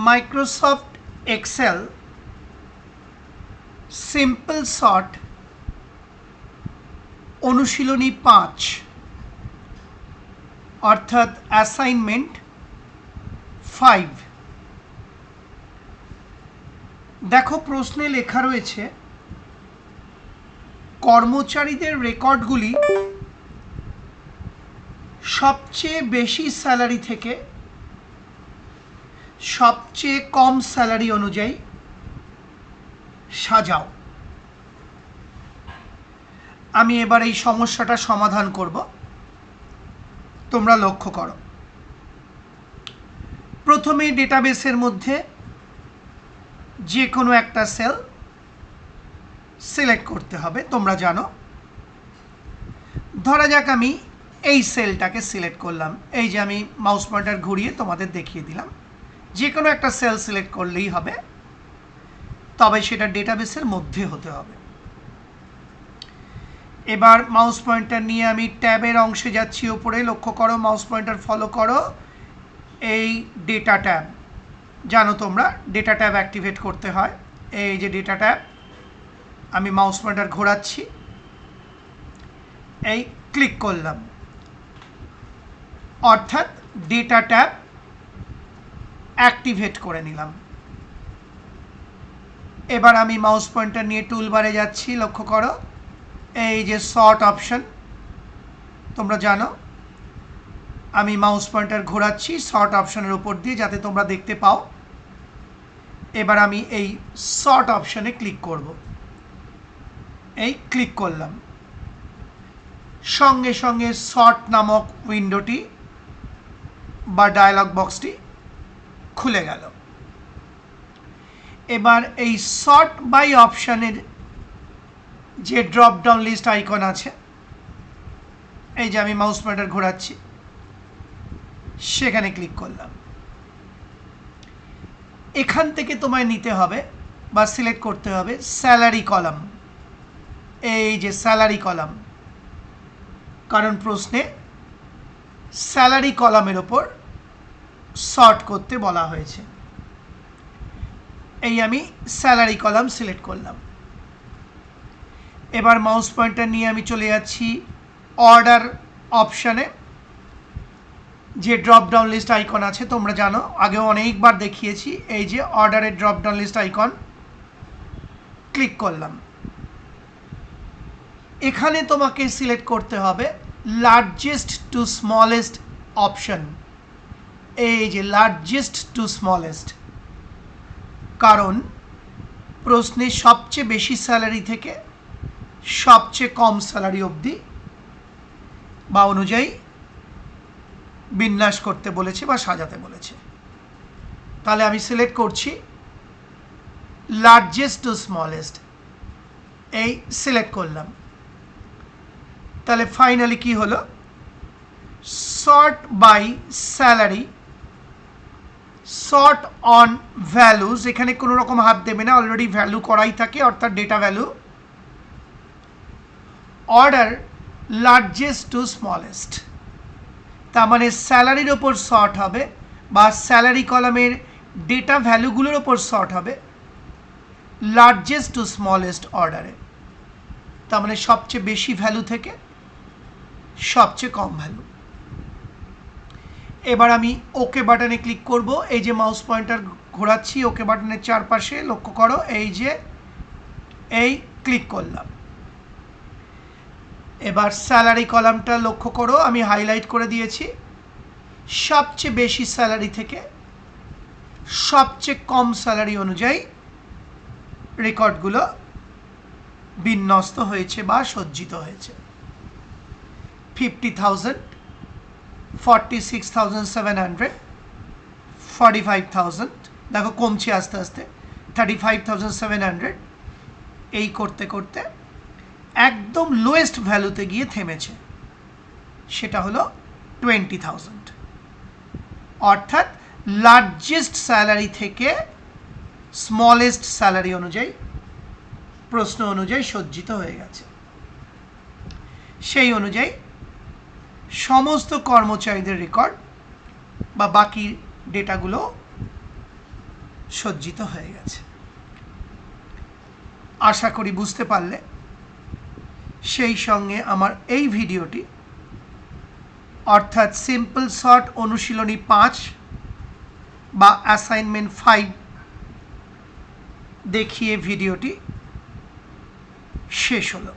Microsoft Excel simple sort অনুশীলনী 5 অর্থাৎ assignment 5। দেখো প্রশ্নে লেখা রয়েছে কর্মচারীদের রেকর্ডগুলি সবচেয়ে বেশি স্যালারি থেকে সবচেয়ে কম স্যালারি অনুযায়ী সাজাও। আমি এবার এই সমস্যাটা সমাধান করব, তোমরা লক্ষ্য করো। প্রথমে ডেটাবেসের মধ্যে যে কোনো একটা সেল সিলেক্ট করতে হবে, তোমরা জানো। ধরা যাক আমি এই সেলটাকে সিলেক্ট করলাম, এই যে আমি মাউস পয়েন্টার ঘুরিয়ে তোমাদের দেখিয়ে দিলাম। যে কোনো একটা সেল সিলেক্ট করলেই হবে, তবে সেটা ডেটাবেসের মধ্যে হতে হবে। এবার মাউস পয়েন্টার নিয়ে আমি ট্যাবের অংশে যাচ্ছি উপরে, লক্ষ্য করো, মাউস পয়েন্টার ফলো করো। এই ডেটা ট্যাব, জানো তোমরা ডেটা ট্যাব অ্যাক্টিভেট করতে হয়। এই যে ডেটা ট্যাব, আমি মাউস পয়েন্টার ঘোরাচ্ছি, এই ক্লিক করলাম, অর্থাৎ ডেটা ট্যাব অ্যাক্টিভেট করে নিলাম। এবার আমি মাউস পয়েন্টার নিয়ে টুলবারে যাচ্ছি, লক্ষ্য করো এই যে সর্ট অপশন, তোমরা জানো আমি মাউস পয়েন্টার ঘোরাচ্ছি সর্ট অপশনের উপর দিয়ে যাতে তোমরা দেখতে পাও। এবার আমি এই সর্ট অপশনে ক্লিক করব, এই ক্লিক করলাম, সঙ্গে সঙ্গে সর্ট নামক উইন্ডোটি বা ডায়ালগ বক্সটি খুলে গেল। এবার এই সর্ট বাই অপশনের যে ড্রপ ডাউন লিস্ট আইকন আছে, এই যে আমি মাউস পয়েন্টার ঘোরাচ্ছি, সেখানে ক্লিক করলাম। এখান থেকে তোমায় নিতে হবে বা সিলেক্ট করতে হবে স্যালারি কলাম, এই যে স্যালারি কলাম, কারণ প্রশ্নে স্যালারি কলামের ওপর সর্ট করতে বলা হয়েছে। এই আমি স্যালারি কলাম সিলেক্ট করলাম। এবার মাউস পয়েন্টার নিয়ে আমি চলে যাচ্ছি অর্ডার অপশানে, যে ড্রপ ডাউন লিস্ট আইকন আছে, তোমরা জানো আগেও অনেকবার দেখিয়েছি। এই যে অর্ডারের drop down list icon, click করলাম। এখানে তোমাকে সিলেক্ট করতে হবে লার্জেস্ট টু স্মলেস্ট অপশন, এই যে লার্জেস্ট টু স্মলেস্ট, কারণ প্রশ্নে সবচেয়ে বেশি স্যালারি থেকে সবচেয়ে কম স্যালারি অবধি বা অনুযায়ী বিন্যাস করতে বলেছে বা সাজাতে বলেছে। তাহলে আমি সিলেক্ট করছি লার্জেস্ট টু স্মলেস্ট, এই সিলেক্ট করলাম। তাহলে ফাইনালি কি হলো, sort by salary, sort on values, এখানে কোনো রকম হাত দেবে না, অলরেডি ভ্যালু করাই থাকে, অর্থাৎ data value. Order largest to smallest, তার মানে স্যালারির ওপর সর্ট হবে বা স্যালারি কলামের ডেটা ভ্যালুগুলোর ওপর সর্ট হবে লার্জেস্ট টু স্মলেস্ট অর্ডারে, তার মানে সবচেয়ে বেশি ভ্যালু থেকে সবচেয়ে কম ভ্যালু। এবার আমি ওকে বাটনে ক্লিক করব, এই যে মাউস পয়েন্টার ঘোরাচ্ছি ওকে বাটনের চারপাশে, লক্ষ্য করো এই যে এই ক্লিক করলাম। এবার স্যালারি কলামটা লক্ষ্য করো আমি হাইলাইট করে দিয়েছি, সবচেয়ে বেশি স্যালারি থেকে সবচেয়ে কম স্যালারি অনুযায়ী রেকর্ডগুলো বিন্যস্ত হয়েছে বা সজ্জিত হয়েছে। 50,000, 46,700, 45,000, দেখো কমছে আস্তে আস্তে, 35,700, এই করতে করতে একদম লোয়েস্ট ভ্যালুতে গিয়ে থেমেছে, সেটা হলো 20,000, অর্থাৎ লার্জেস্ট স্যালারি থেকে স্মলেস্ট স্যালারি অনুযায়ী প্রশ্ন অনুযায়ী সজ্জিত হয়ে গেছে। সেই অনুযায়ী সমস্ত কর্মচারীদের রেকর্ড বা বাকি ডেটাগুলো সজ্জিত হয়ে গেছে। আশা করি বুঝতে পারলে। সেই সঙ্গে আমার এই ভিডিওটি অর্থাৎ সিম্পল শর্ট অনুশীলনী 5 বা অ্যাসাইনমেন্ট 5 দেখিয়ে ভিডিওটি শেষ হলো।